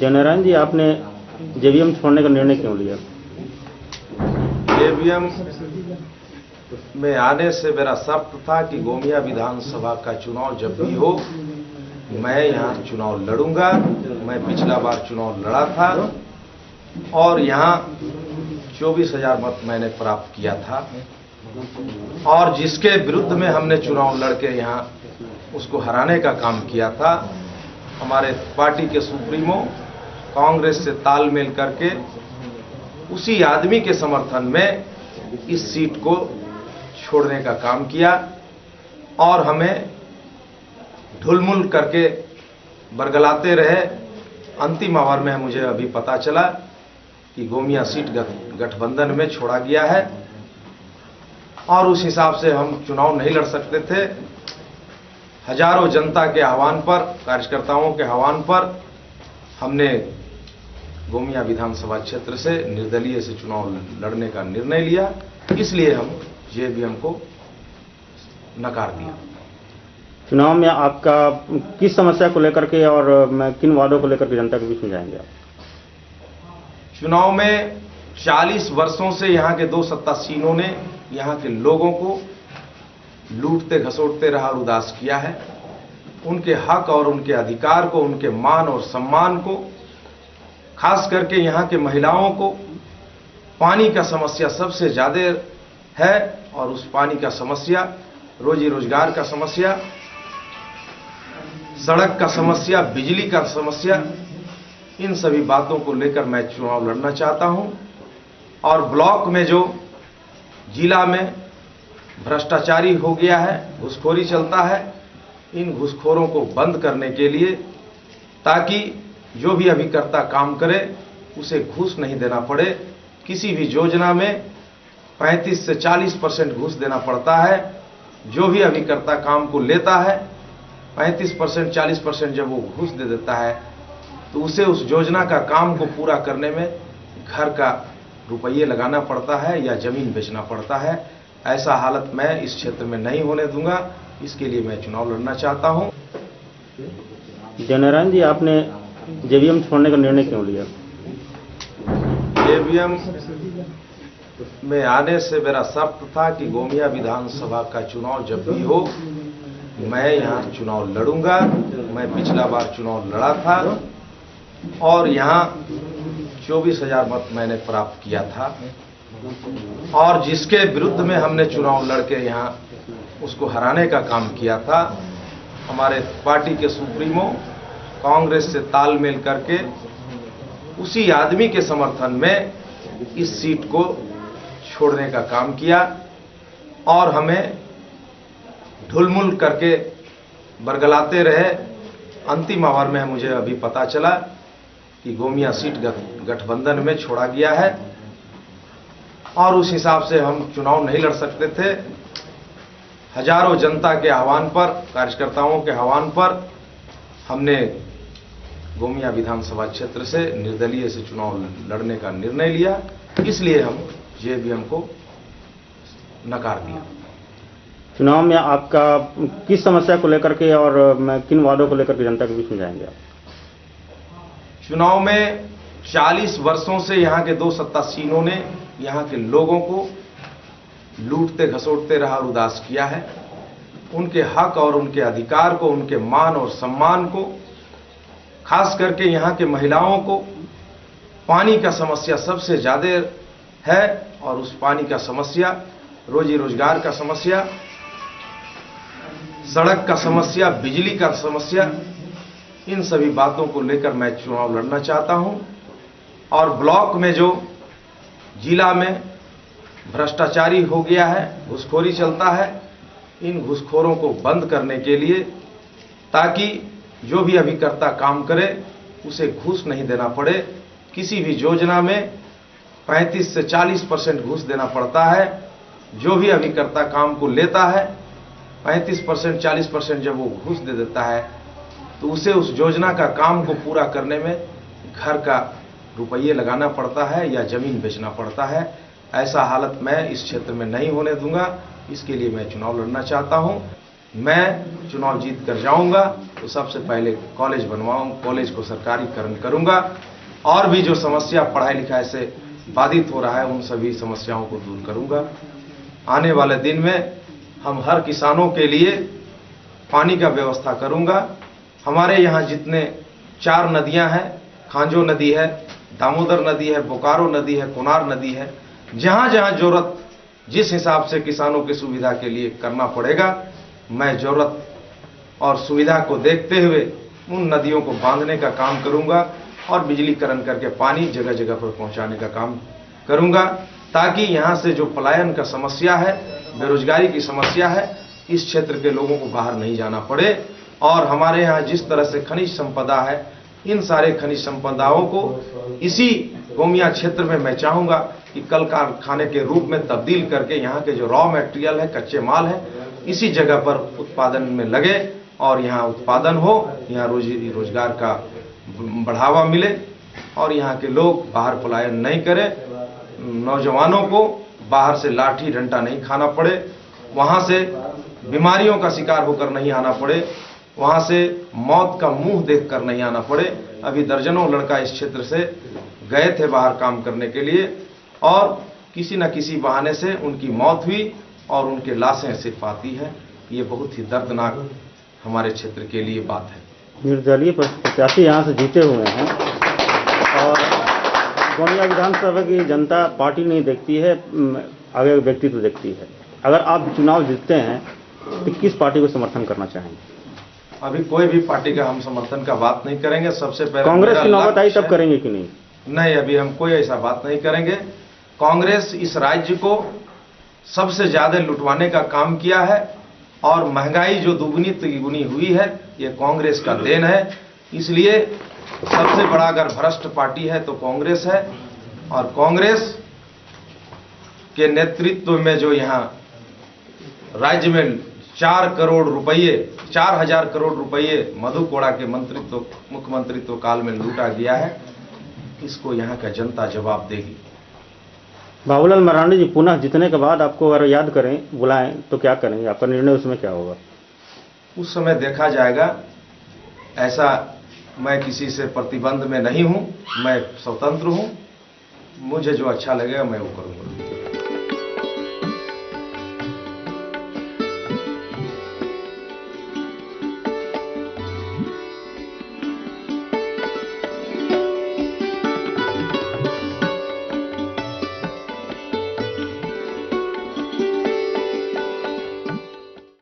जननारायण जी, आपने जेवीएम छोड़ने का निर्णय क्यों लिया? जेवीएम में आने से मेरा शर्त था कि गोमिया विधानसभा का चुनाव जब भी हो मैं यहाँ चुनाव लड़ूंगा। मैं पिछला बार चुनाव लड़ा था और यहाँ 24,000 मत मैंने प्राप्त किया था और जिसके विरुद्ध में हमने चुनाव लड़के यहाँ उसको हराने का काम किया था। हमारे पार्टी के सुप्रीमो कांग्रेस से तालमेल करके उसी आदमी के समर्थन में इस सीट को छोड़ने का काम किया और हमें ढुलमुल करके बरगलाते रहे। अंतिम आवर में मुझे अभी पता चला कि गोमिया सीट गठबंधन में छोड़ा गया है और उस हिसाब से हम चुनाव नहीं लड़ सकते थे। हजारों जनता के आह्वान पर, कार्यकर्ताओं के आह्वान पर हमने गोमिया विधानसभा क्षेत्र से निर्दलीय से चुनाव लड़ने का निर्णय लिया। इसलिए हम जेवीएम को नकार दिया। चुनाव में आपका किस समस्या को लेकर के और किन वादों को लेकर के जनता के बीच में जाएंगे आप? चुनाव में 40 वर्षों से यहाँ के दो सत्तासीनों ने यहाँ के लोगों को लूटते घसोटते रहा और उदास किया है। उनके हक और उनके अधिकार को, उनके मान और सम्मान को, खास करके यहाँ के महिलाओं को पानी का समस्या सबसे ज्यादा है और उस पानी का समस्या, रोजी रोजगार का समस्या, सड़क का समस्या, बिजली का समस्या, इन सभी बातों को लेकर मैं चुनाव लड़ना चाहता हूं। और ब्लॉक में जो जिला में भ्रष्टाचारी हो गया है, घूसखोरी चलता है, इन घूसखोरों को बंद करने के लिए, ताकि जो भी अभिकर्ता काम करे उसे घूस नहीं देना पड़े। किसी भी योजना में 35 से 40% घूस देना पड़ता है। जो भी अभिकर्ता काम को लेता है 35% 40% जब वो घूस दे देता है तो उसे उस योजना का काम को पूरा करने में घर का रुपये लगाना पड़ता है या जमीन बेचना पड़ता है। ऐसा हालत मैं इस क्षेत्र में नहीं होने दूंगा। इसके लिए मैं चुनाव लड़ना चाहता हूं। जननारायण जी, आपने जेवीएम छोड़ने का निर्णय क्यों लिया? जेवीएम में आने से मेरा शर्त था कि गोमिया विधानसभा का चुनाव जब भी हो मैं यहाँ चुनाव लड़ूंगा। मैं पिछला बार चुनाव लड़ा था और यहाँ 24,000 मत मैंने प्राप्त किया था और जिसके विरुद्ध में हमने चुनाव लड़के यहाँ उसको हराने का काम किया था। हमारे पार्टी के सुप्रीमो कांग्रेस से तालमेल करके उसी आदमी के समर्थन में इस सीट को छोड़ने का काम किया और हमें ढुलमुल करके बरगलाते रहे। अंतिम आवर में मुझे अभी पता चला कि गोमिया सीट गठबंधन में छोड़ा गया है और उस हिसाब से हम चुनाव नहीं लड़ सकते थे। हजारों जनता के आह्वान पर, कार्यकर्ताओं के आह्वान पर हमने गोमिया विधानसभा क्षेत्र से निर्दलीय से चुनाव लड़ने का निर्णय लिया। इसलिए हम जेवीएम को नकार दिया। चुनाव में आपका किस समस्या को लेकर के और किन वादों को लेकर के जनता के बीच में जाएंगे आप? चुनाव में 40 वर्षों से यहाँ के दो सत्तासीनों ने यहाँ के लोगों को लूटते घसोटते रहा और उदास किया है। उनके हक और उनके अधिकार को, उनके मान और सम्मान को, खास करके यहाँ के महिलाओं को पानी का समस्या सबसे ज्यादा है और उस पानी का समस्या, रोजी रोजगार का समस्या, सड़क का समस्या, बिजली का समस्या, इन सभी बातों को लेकर मैं चुनाव लड़ना चाहता हूं। और ब्लॉक में जो जिला में भ्रष्टाचारी हो गया है, घूसखोरी चलता है, इन घूसखोरों को बंद करने के लिए, ताकि जो भी अभिकर्ता काम करे उसे घूस नहीं देना पड़े। किसी भी योजना में 35 से 40% घूस देना पड़ता है। जो भी अभिकर्ता काम को लेता है 35% 40% जब वो घूस दे देता है तो उसे उस योजना का काम को पूरा करने में घर का रुपये लगाना पड़ता है या जमीन बेचना पड़ता है। ऐसा हालत मैं इस क्षेत्र में नहीं होने दूंगा। इसके लिए मैं चुनाव लड़ना चाहता हूं। मैं चुनाव जीत कर जाऊंगा तो सबसे पहले कॉलेज बनवाऊं, कॉलेज को सरकारीकरण करूंगा और भी जो समस्या पढ़ाई लिखाई से बाधित हो रहा है उन सभी समस्याओं को दूर करूंगा। आने वाले दिन में हम हर किसानों के लिए पानी का व्यवस्था करूंगा। हमारे यहाँ जितने 4 नदियां हैं, खांजो नदी है, दामोदर नदी है, बोकारो नदी है, कोनार नदी है, जहां जहां जरूरत जिस हिसाब से किसानों की सुविधा के लिए करना पड़ेगा, मैं जरूरत और सुविधा को देखते हुए उन नदियों को बांधने का काम करूंगा और बिजलीकरण करके पानी जगह जगह पर पहुंचाने का काम करूंगा, ताकि यहां से जो पलायन का समस्या है, बेरोजगारी की समस्या है, इस क्षेत्र के लोगों को बाहर नहीं जाना पड़े। और हमारे यहाँ जिस तरह से खनिज संपदा है, इन सारे खनिज संपदाओं को इसी गोमिया क्षेत्र में मैं चाहूंगा कि कल कारखाने के रूप में तब्दील करके यहाँ के जो रॉ मटेरियल है, कच्चे माल है, इसी जगह पर उत्पादन में लगे और यहाँ उत्पादन हो, यहाँ रोजगार का बढ़ावा मिले और यहाँ के लोग बाहर पलायन नहीं करें, नौजवानों को बाहर से लाठी डंडा नहीं खाना पड़े, वहाँ से बीमारियों का शिकार होकर नहीं आना पड़े, वहाँ से मौत का मुंह देखकर नहीं आना पड़े। अभी दर्जनों लड़का इस क्षेत्र से गए थे बाहर काम करने के लिए और किसी न किसी बहाने से उनकी मौत हुई और उनके लाशें सिर्फ आती हैं। ये बहुत ही दर्दनाक हमारे क्षेत्र के लिए बात है। निर्दलीय प्रत्याशी यहाँ से जीते हुए हैं और गोमिया विधानसभा की जनता पार्टी नहीं देखती है, आगे व्यक्तित्व देखती है। अगर आप चुनाव जीतते हैं तो किस पार्टी को समर्थन करना चाहेंगे? अभी कोई भी पार्टी का हम समर्थन का बात नहीं करेंगे। सबसे पहले कांग्रेस की नौबत आई तब करेंगे कि नहीं? नहीं, अभी हम कोई ऐसा बात नहीं करेंगे। कांग्रेस इस राज्य को सबसे ज्यादा लुटवाने का काम किया है और महंगाई जो दुगनी तिगुनी हुई है ये कांग्रेस का देन है। इसलिए सबसे बड़ा अगर भ्रष्ट पार्टी है तो कांग्रेस है और कांग्रेस के नेतृत्व में जो यहाँ राज्य में 4 करोड़ रुपये, 4000 करोड़ रुपये मधु कोड़ा के मुख्यमंत्रित्व काल में लूटा गया है, इसको यहाँ का जनता जवाब देगी। बाबूलाल मरांडी जी पुनः जीतने के बाद आपको अगर याद करें, बुलाएं तो क्या करेंगे? आपका निर्णय उसमें क्या होगा? उस समय देखा जाएगा। ऐसा मैं किसी से प्रतिबंध में नहीं हूं, मैं स्वतंत्र हूं। मुझे जो अच्छा लगेगा मैं वो करूंगा।